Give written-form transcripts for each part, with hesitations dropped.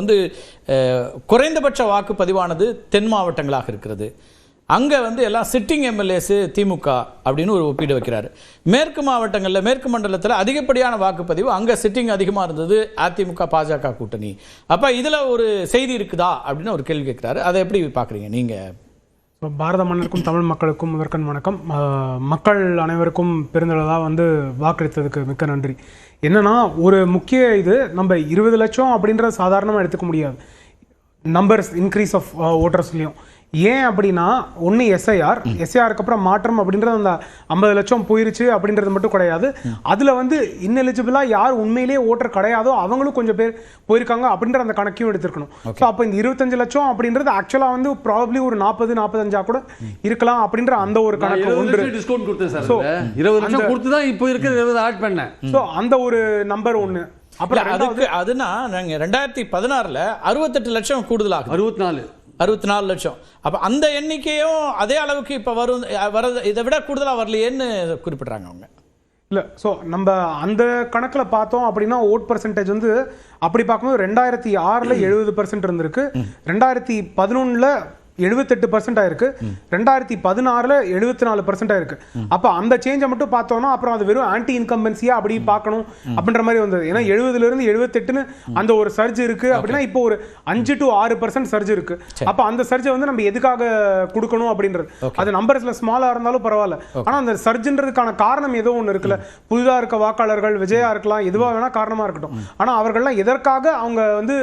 வந்து குறைந்தபட்ச வாக்குப்பதிவானது தென் மாவட்டங்களாக இருக்கிறது. அங்கே வந்து எல்லாம் சிட்டிங் எம்எல்ஏஸு திமுக அப்படின்னு ஒரு ஒப்பீடு வைக்கிறாரு. மேற்கு மாவட்டங்களில், மேற்கு மண்டலத்தில் அதிகப்படியான வாக்குப்பதிவு அங்கே சிட்டிங் அதிகமாக இருந்தது அதிமுக பாஜக கூட்டணி. அப்போ இதில் ஒரு செய்தி இருக்குதா அப்படின்னு ஒரு கேள்வி கேட்குறாரு. அதை எப்படி பார்க்குறீங்க நீங்கள்? பாரத மன்னருக்கும் தமிழ் மக்களுக்கும் முதற்கண் வணக்கம். மக்கள் அனைவருக்கும் பெருந்தளவாக வந்து வாக்களித்ததுக்கு மிக்க நன்றி. என்னன்னா, ஒரு முக்கிய இது நம்ம 20 லட்சம் அப்படின்றத சாதாரணமாக எடுத்துக்க முடியாது. நம்பர்ஸ் இன்க்ரீஸ் ஆஃப் ஓட்டர்ஸ்லையும் ஏன் அப்படின்னா, ஒன்று எஸ்ஐஆருக்கு அப்புறம் மாற்றம் அப்படின்றது அந்த 50 லட்சம் போயிருச்சு அப்படின்றது மட்டும் கிடையாது. அதில் வந்து இன்எலிஜிபிளாக யார் உண்மையிலேயே ஓட்டர் கிடையாதோ அவங்களும் கொஞ்சம் பேர் போயிருக்காங்க அப்படின்ற அந்த கணக்கையும் எடுத்துருக்கணும். ஸோ அப்போ இந்த 25 லட்சம் அப்படின்றது ஆக்சுவலாக வந்து ப்ராபப்ளி ஒரு 40-45 கூட இருக்கலாம் அப்படின்ற அந்த ஒரு கணக்கு ஒன்று. டிஸ்கவுண்ட் கொடுத்தேன் சார், 20 லட்சம் கொடுத்து தான் இப்போ இருக்கிற 20 ஆட் பண்ணேன். ஸோ அந்த ஒரு நம்பர் ஒன்று. அப்புறம் அதுக்கு அதுனா நாங்கள் 2016 68 லட்சம் கூடுதலாக 64 லட்சம். அப்போ அந்த எண்ணிக்கையும் அதே அளவுக்கு இப்போ வரது இதை விட கூடுதலாக வரலையேன்னு குறிப்பிட்றாங்க அவங்க. இல்லை, ஸோ நம்ம அந்த கணக்கில் பார்த்தோம் அப்படின்னா ஓட் பர்சன்டேஜ் வந்து அப்படி பார்க்கும்போது 2006 70% இருந்திருக்கு, 2011 78% ஆயிருக்கு, 2016 74% ஆயிருக்கு. அப்போ அந்த சேஞ்சை மட்டும் பார்த்தோம்னா அப்புறம் அது வெறும் ஆன்டி இன்கம்பன்சியா அப்படி பார்க்கணும் அப்படின்ற மாதிரி வந்தது. ஏன்னா 70லேருந்து 78ன்னு அந்த ஒரு சர்ஜ் இருக்கு அப்படின்னா இப்போ ஒரு 5 to 6% சர்ஜ் இருக்கு. அப்போ அந்த சர்ஜை வந்து நம்ம எதுக்காக கொடுக்கணும் அப்படின்றது, அது நம்பர்ஸ்ல ஸ்மாலா இருந்தாலும் பரவாயில்ல, ஆனால் அந்த சர்ஜ்ன்றதுக்கான காரணம் ஏதோ ஒன்று இருக்குல்ல. புதிதாக இருக்க வாக்காளர்கள், விஜயா இருக்கலாம், எதுவாக வேணா காரணமா இருக்கட்டும், ஆனால் அவர்கள்லாம் எதற்காக அவங்க வந்து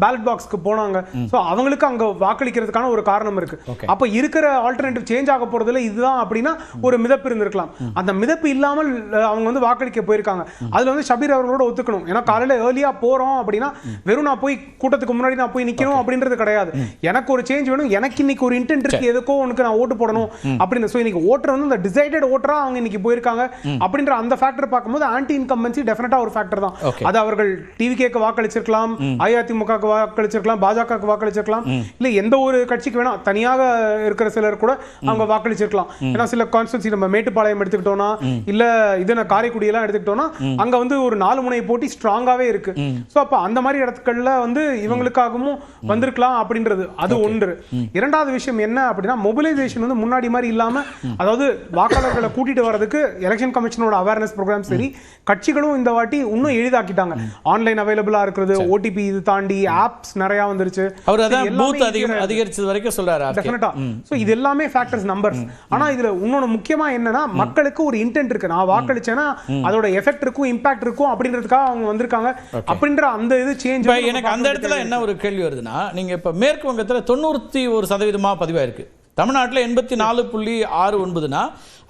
பேலட் பாக்ஸ்க்கு போனாங்க, ஸோ அவங்களுக்கு அங்கே வாக்களிக்கிறதுக்கான ஒரு காரணம் இருக்கு. அப்ப இருக்கிற ஆல்டர்னேட்டிவ் சேஞ்ச் ஆக போறதுல இதுதான் அப்படின்னா ஒரு மிதப்பு இருந்திருக்கலாம். அந்த மிதப்பு இல்லாமல் அவங்க வந்து வாக்களிக்க போயிருக்காங்க. அதுல வந்து ஷபீர் அவர்களோட ஒத்துக்கணும். ஏன்னா காலையில ஏர்லியா போறோம் அப்படின்னா வெறும் நான் போய் கூட்டத்துக்கு முன்னாடி நான் போய் நிக்கணும் அப்படின்றது கிடையாது. எனக்கு ஒரு சேஞ்ச் வேணும், எனக்கு இன்னைக்கு ஒரு இன்டென்ட் இருக்கு, எதுக்கோ உனக்கு நான் ஓட்டு போடணும் அப்படின்னு. ஸோ இன்னைக்கு ஓட்டர் வந்து அந்த டிசைடட் ஓட்டரா அவங்க இன்னைக்கு போயிருக்காங்க அப்படின்ற அந்த ஃபேக்டர் பார்க்கும்போது ஆன்டி இன்கம்பன்சி டெஃபினட்டா ஒரு ஃபேக்டர் தான். அது அவர்கள் டிவிகேக்கு வாக்களிச்சிருக்கலாம், அதிமுகவுக்கு வாக்களிச்சிருக்கலாம், பாஜகவுக்கு வாக்களிச்சிருக்கலாம், இல்ல எந்த ஒரு கட்சிக்கு தனியாக இருக்கிற சிலர் கூட அவங்க வாக்களிச்சிருக்கலாம். ஏன்னா சில கான்ஸ்டிட்யூன்சி நம்ம மேட்டுப்பாளையம் எடுத்துக்கிட்டோம்னா, இல்ல இது காரைக்குடி எல்லாம் எடுத்துக்கிட்டோம்னா அங்க வந்து ஒரு 4 முனை போட்டி ஸ்ட்ராங்காவே இருக்கு. சோ அப்ப அந்த மாதிரி இடத்துக்கள்ல வந்து இவங்களுக்காகவும் வந்திருக்கலாம் அப்படின்றது அது ஒன்று. இரண்டாவது விஷயம் என்ன அப்படின்னா, மொபிலைசேஷன் வந்து முன்னாடி மாதிரி இல்லாம, அதாவது வாக்காளர்களை கூட்டிட்டு வரதுக்கு எலெக்ஷன் கமிஷனோட அவேர்னஸ் ப்ரோக்ராம் சரி, கட்சிகளும் இந்த வாட்டி இன்னும் எளிதாக்கிட்டாங்க. ஆன்லைன் அவைலபிளா இருக்கிறது, ஓடிபி இது தாண்டி ஆப்ஸ் நிறைய வந்துருச்சு. அவர் அதான் பூத் அதிகரிச்சது வரைக்கும் சொல்றாரு. டெஃபினட்டா. சோ இது எல்லாமே ஃபேக்டர்ஸ், நம்பர்ஸ். ஆனா இதுல இன்னொன்னு முக்கியமா என்னன்னா, மக்களுக்கு ஒரு இன்டென்ட் இருக்கு, நான் வாக்களிச்சேன்னா அதோட எஃபெக்ட் இருக்கும், இம்பாக்ட் இருக்கும் அப்படின்றதுக்காக அவங்க வந்திருக்காங்க அப்படின்ற அந்த இது சேஞ்ச். எனக்கு அந்த இடத்துல என்ன ஒரு கேள்வி வருதுன்னா, நீங்க இப்ப மேற்கு வங்கத்துல 91% பதிவாயிருக்கு, தமிழ்நாட்டில் 84.69னா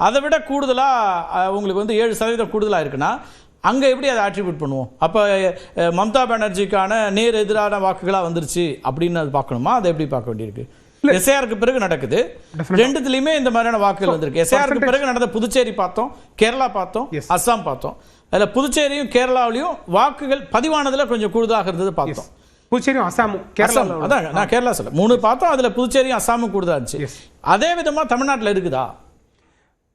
அதை விட கூடுதலா உங்களுக்கு வந்து 7% கூடுதலா இருக்குன்னா அங்க எப்படி அதை அட்ரிபியூட் பண்ணுவோம்? அப்ப மம்தா பானர்ஜிக்கான நேர் எதிரான வாக்குகளா வந்துருச்சு அப்படின்னு அது பார்க்கணுமா? அதை எப்படி பார்க்க வேண்டியிருக்கு? எஸ்ஐஆருக்கு பிறகு நடக்குது, ரெண்டுத்துலயுமே இந்த மாதிரியான வாக்குகள் வந்திருக்கு. எஸ்ஐஆருக்கு பிறகு நடந்த புதுச்சேரி பார்த்தோம், கேரளா பார்த்தோம், அஸ்ஸாம் பார்த்தோம். அதுல புதுச்சேரியும் கேரளாவிலையும் வாக்குகள் பதிவானதுல கொஞ்சம் கூடுதலாக இருந்தது பார்த்தோம். புதுச்சேரியும் அஸ்ஸாமும் கேரளாவும், அதான் நான் கேரளா சொல்ல 3 பார்த்தோம், அதுல புதுச்சேரியும் அஸ்ஸாமும் கூடுதலா இருந்துச்சு. அதே விதமா தமிழ்நாட்டில் இருக்குதா?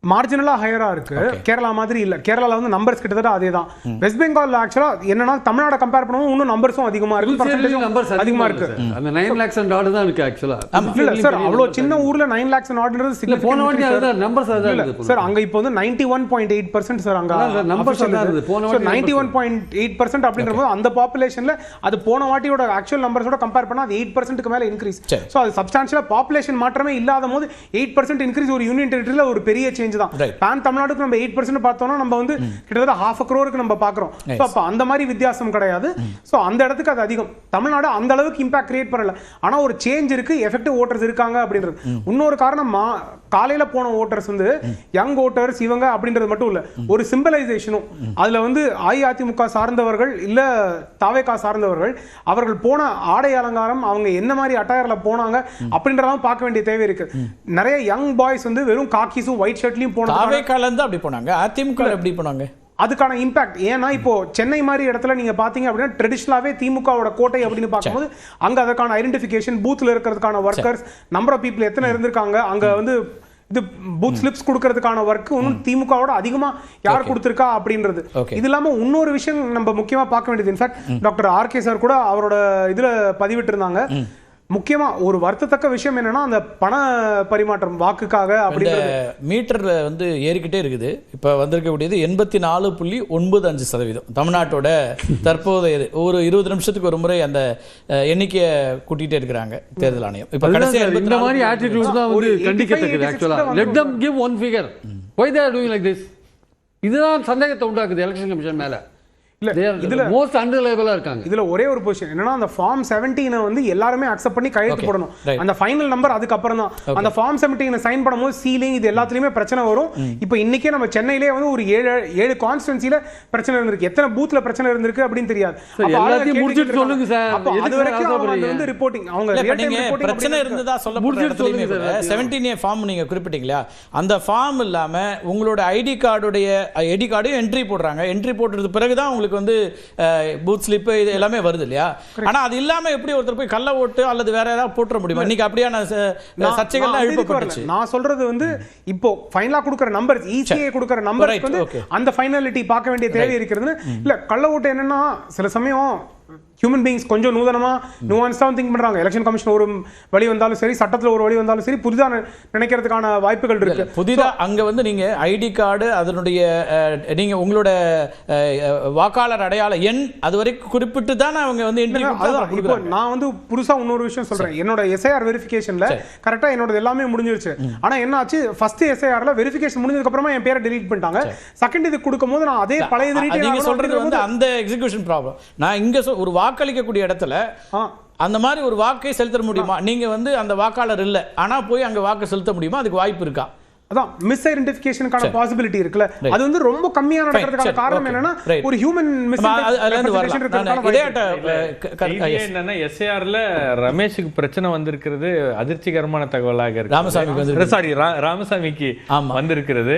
மார்ஜினலா ஹையரா இருக்கு, கேரளா மாதிரி இல்ல. கேரளால வந்து நம்பர்ஸ் கிட்டத்தட்ட அதே தான். வெஸ்ட் பெங்கால் ஆக்சுவலா என்னன்னா, தமிழ்நாடு கம்பேர் பண்ணும்போது இன்னும் நம்பர்ஸும் அதிகமா இருக்கு, பர்சன்டேஜ் நம்பர்ஸ் அதிகமா இருக்கு. அந்த 9 lakhs and odd தான் இருக்கு ஆக்சுவலா. இல்ல சார், அவ்வளவு சின்ன ஊர்ல 9 lakhs and oddன்றது இல்ல, போன வாட்டி அதுதான் நம்பர்ஸ் அதுதான் இருக்கு சார். அங்க இப்போ வந்து 91.8% சார் அங்க நம்பர்ஸ் அதுதான் இருக்கு. போன வாட்டி 91.8% அப்படின்றப்போ அந்த பாப்புலேஷன்ல அது போன வாட்டியோட ஆக்சுவல் நம்பர்ஸோட கம்பேர் பண்ணா அது 8%க்கு மேல இன்க்ரீஸ். சோ அது சப்ஸ்டான்ஷியலா பாப்புலேஷன் மாற்றமே இல்லாத போது 8% இன்க்ரீஸ் ஒரு யூனியன் டெரிட்டரியில ஒரு பெரிய சேஞ்ச் தான். பான் தமிழ்நாடுக்கு நம்ம 8% பார்த்தோம்னா நம்ம வந்து கிட்டத்தட்ட 1/2 crore நம்ம பார்க்கிறோம். சோ அப்ப அந்த மாதிரி வித்தியாசம் கிடையாது. சோ அந்த இடத்துக்கு அது அதிகம். தமிழ்நாடு அந்த அளவுக்கு இம்பாக்ட் கிரியேட் பண்ணல, ஆனா ஒரு சேஞ்ச் இருக்கு, எஃபெக்டிவ் ஓட்டர்ஸ் இருக்காங்க அப்படின்றது. இன்னொரு காரணம், காலையில போன ஓட்டர்ஸ் வந்து யங் ஓட்டர்ஸ் இவங்க அப்படின்றது மட்டும் இல்ல, ஒரு சிம்பலைசேஷனும் அதுல வந்து அஇஅதிமுக சார்ந்தவர்கள் இல்ல தாவேகா சார்ந்தவர்கள் அவர்கள் போன ஆடை அலங்காரம், அவங்க என்ன மாதிரி அட்டையர்ல போனாங்க அப்படின்றதெல்லாம் பார்க்க வேண்டிய தேவை இருக்கு. நிறைய யங் பாய்ஸ் வந்து வெறும் காக்கிஸும் ஒயிட் ஷர்ட்லயும் போனாங்க, அப்படி போனாங்க. அதிமுக எப்படி போனாங்க? அதுக்கான இம்பாக்ட் ஏன்னா இப்போ சென்னை மாதிரி இடத்துல நீங்க பாத்தீங்க அப்படின்னா ட்ரெடிஷனலாவே திமுகவோட கோட்டை அப்படின்னு பார்க்கும்போது அங்க அதற்கான ஐடென்டிஃபிகேஷன், பூத்ல இருக்கிறதுக்கான ஒர்க்கர்ஸ், நம்பர் ஆஃப் பீப்புள் எத்தனை இருந்திருக்காங்க, அங்க வந்து இது பூத் ஸ்லிப்ஸ் கொடுக்கறதுக்கான ஒர்க் இன்னும் திமுகவோட அதிகமா யார் கொடுத்திருக்கா அப்படின்றது. இது இல்லாம இன்னொரு விஷயம் நம்ம முக்கியமா பார்க்க வேண்டியது, இன்ஃபேக்ட் டாக்டர் ஆர்கே சார் கூட அவரோட இதுல பதிவிட்டு இருந்தாங்க. முக்கியமா ஒரு வருத்தத்தக்க விஷயம் என்னன்னா அந்த பண பரிமாற்றம் வாக்குக்காக அப்படின்றது மீட்டர்ல வந்து ஏறிக்கிட்டே இருக்குது. இப்போ வந்திருக்கக்கூடியது 84.95%. தமிழ்நாட்டோட தற்போதைய ஒரு 20 நிமிஷத்துக்கு ஒரு முறை அந்த எண்ணிக்கையை கூட்டிகிட்டே இருக்கிறாங்க தேர்தல் ஆணையம். இப்போ கடைசியா இந்த மாதிரி ஆட்டிடியூட் தான் வந்து கண்டிக்கத்தக்கது. ஆக்சுவலா let them give one figure. why they are doing like this? இதுதான் சந்தேகத்தை உண்டாக்குது எலெக்ஷன் கமிஷன் மேல. இதுல மோஸ்ட் அன்ரிலையபிளா இருக்காங்க. இதுல ஒரே ஒரு பொசிஷன் என்னன்னா அந்த ஃபார்ம் 17 வந்து எல்லாரும் அக்செப்ட் பண்ணி கையெழுத்து போடணும். அந்த ஃபைனல் நம்பர் அதுக்கு அப்புறம் தான். அந்த ஃபார்ம் 17 சைன் பண்ணும்போது சீலிங் இது எல்லாத்துலயுமே பிரச்சனை வரும். இப்போ இன்னைக்கே நம்ம சென்னையிலே வந்து ஒரு 7 கான்ஸ்டிட்யூன்சில பிரச்சனை இருந்திருக்கு. எத்தனை பூத்ல பிரச்சனை இருந்திருக்கு அப்படின்னு தெரியாது. எல்லாத்தையும் முடிச்சிட்டு சொல்லுங்க சார். அது வரைக்கும் அவங்க வந்து ரிப்போர்ட்டிங் அவங்க ரியல் டைம் ரிப்போர்ட்டிங் பிரச்சனை இருந்ததா சொல்லப்படுற இடத்துலயுமே 17A ஃபார்ம் நீங்க குறிப்பிட்டீங்களா, அந்த ஃபார்ம் இல்லாம உங்களோட ஐடி கார்டையும் என்ட்ரி போடுறாங்க. என்ட்ரி போடுறது பிறகு தான் உங்களுக்கு வந்து பூத் ஸ்லிப் இது எல்லாமே வருது இல்லையா? ஆனா அது இல்லாம எப்படி ஒருத்தர் போய் கள்ள ஓட்டு அல்லது வேற ஏதாவது போட்டுற முடியுமா? இன்னைக்கு அப்படியான சர்ச்சைகள் எழுப்பப்பட்டுச்சு. நான் சொல்றது வந்து இப்போ ஃபைனலா கொடுக்கிற நம்பர் ஈஸியா கொடுக்கிற நம்பருக்கு வந்து அந்த ஃபைனலிட்டி பார்க்க வேண்டிய தேவை இருக்கிறது. இல்ல கள்ள ஓட்டு என்னன்னா சில சமயம் ஹியூமன் பீயிங்ஸ் கொஞ்சம் நுவான்ஸா திங்க் பண்றாங்க. எலெக்ஷன் கமிஷன் ஒரு வழி வந்தாலும் சரி, சட்டத்துல ஒரு வழி வந்தாலும் சரி, புதிதா நினைக்கிறதுக்கான வாய்ப்புகள் இருக்கு. புதிதா அங்க வந்து நீங்க ஐடி கார்டு அதனுடைய நீங்க உங்களோட வாக்காளர் அடையாள எண் அது வரைக்கும் குறிப்பிட்டு தான் அவங்க வந்து என்ட்ரி கொடுக்குறாங்க. நான் வந்து புதுசா இன்னொரு விஷயம் சொல்றேன். என்னோட எஸ்ஐஆர் வெரிஃபிகேஷன்ல கரெக்டா என்னோட எல்லாமே முடிஞ்சிருச்சு. ஆனா என்ன ஆச்சு, ஃபர்ஸ்ட் எஸ்ஐஆர்ல வெரிஃபிகேஷன் முடிஞ்சதுக்கு அப்புறமா என் பேரை டெலீட் பண்ணிட்டாங்க. செகண்ட் இது கொடுக்கும்போது நான் அதே பழைய நீங்க சொல்றது வந்து அந்த எக்ஸிகியூஷன் ப்ராப்ளம். நான் இங்க ஒரு வாக்களிக்கக்கூடிய இடத்துல அந்த மாதிரி ஒரு வாக்கை செலுத்த முடியுமா? நீங்க வந்து அந்த வாக்காளர் இல்ல, ஆனா போய் அங்க வாக்கு செலுத்த முடியுமா? அதுக்கு வாய்ப்பு இருக்கா? அதான் மிஸ் ஐடென்டிஃபிகேஷனுக்கான பாசிபிலிட்டி இருக்குல, அது வந்து ரொம்ப கம்மியா நடக்கிறதுக்கான காரணம் என்னன்னா ஒரு ஹியூமன் மிஸ் என்னன்னா எஸ்ஏஆர்ல ரமேஷுக்கு பிரச்சனை வந்திருக்கிறது அதிர்ச்சிகரமான தகவலாக இருக்கு. ராமசாமிக்கு வந்திருக்கிறது.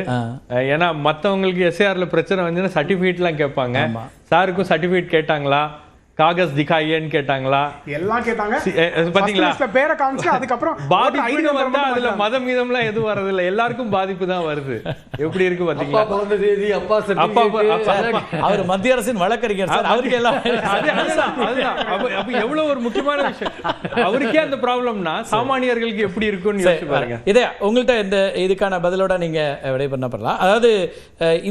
ஏன்னா மத்தவங்களுக்கு எஸ்ஏஆர்ல பிரச்சனை வந்து சர்டிபிகேட் எல்லாம் கேட்பாங்க. சாருக்கும் சர்டிபிகேட் கேட்டாங்களா, காகஸ் திகாயேன்னு கேட்டாங்களா, எல்லாம் கேட்டாங்க. பாத்தீங்களா பேரை காமிச்சு அதுக்கப்புறம் பாதிப்புன்னு வந்தா அதுல மதம் மீதம்லாம் எதுவும் வரது இல்ல, எல்லாருக்கும் பாதிப்பு தான் வருது. எப்படி இருக்கு பாத்தீங்களா? அவர் மத்திய அரசின் வழக்கறிஞர் சார், அவருக்கு எல்லாம் அப்ப எவ்வளவு ஒரு முக்கியமான விஷயம். அவருக்கே அந்த ப்ராப்ளம்னா சாமானியர்களுக்கு எப்படி இருக்கும்னு யோசிச்சு பாருங்க. இதே உங்கள்கிட்ட இந்த இதுக்கான பதிலோட நீங்க விடை பண்ணப்படலாம். அதாவது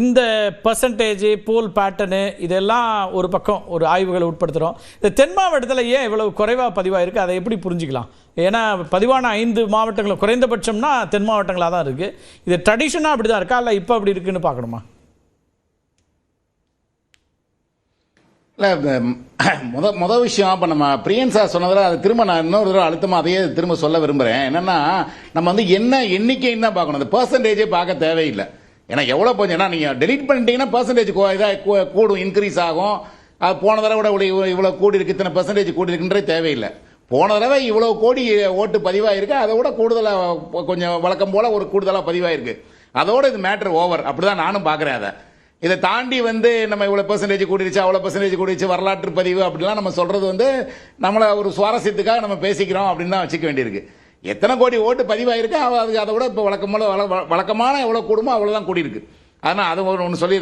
இந்த பெர்சன்டேஜ் போல் பேட்டர்னு இதெல்லாம் ஒரு பக்கம் ஒரு ஆய்வுகளை உட்படுத்த இந்த தென் மாவட்டத்தில் ஏன் இவ்வளவு குறைவா பதிவாயிருக்கு, அதை எப்படி புரிஞ்சுக்கலாம்? ஏன்னா பதிவான 5 மாவட்டங்களும் குறைந்தபட்சம்னா தென் மாவட்டங்களாக தான் இருக்கு. இது ட்ரெடிஷனா அப்படிதான் இருக்கா, இல்ல இப்போ அப்படி இருக்குன்னு பார்க்கணுமா? இல்லை, முதல் விஷயம் இப்போ நம்ம பிரியன் சார் சொன்னதில் அது திரும்ப நான் இன்னொரு தடவை அழுத்தமாக அதையே திரும்ப சொல்ல விரும்புகிறேன். என்னென்னா நம்ம வந்து என்ன எண்ணிக்கைன்னு தான் பார்க்கணும், அந்த பர்சன்டேஜே பார்க்க தேவையில்லை. ஏன்னா எவ்வளோ போச்சு, ஏன்னா நீங்கள் டெலீட் பண்ணிட்டீங்கன்னா பர்சன்டேஜ் இதாக கூடும், இன்க்ரீஸ் ஆகும். அது போன தடவை விட இவ்வளோ கோடி இருக்குது, இத்தனை பர்சன்டேஜ் கூடி இருக்குன்றே தேவையில்லை. போன தடவை இவ்வளோ கோடி ஓட்டு பதிவாயிருக்கு, அதை விட கூடுதலாக கொஞ்சம் வழக்கம் போல் ஒரு கூடுதலாக பதிவாயிருக்கு. அதோடு இது மேட்ரு ஓவர், அப்படி தான் நானும் பார்க்குறேன். அதை இதை தாண்டி வந்து நம்ம இவ்வளோ பர்சன்டேஜ் கூடிருச்சு, அவ்வளோ பர்சன்டேஜ் கூடிருச்சு, வரலாற்று பதிவு அப்படிலாம் நம்ம சொல்கிறது வந்து நம்மளை ஒரு சுவாரஸ்யத்துக்காக நம்ம பேசிக்கிறோம் அப்படின்னு தான் வச்சுக்க வேண்டியிருக்கு. எத்தனை கோடி ஓட்டு பதிவாயிருக்கு, அது அதை விட இப்போ வழக்கமான எவ்வளோ கூடுமோ அவ்வளோதான் கூடியிருக்கு. அதனால் அது ஒன்று சொல்லி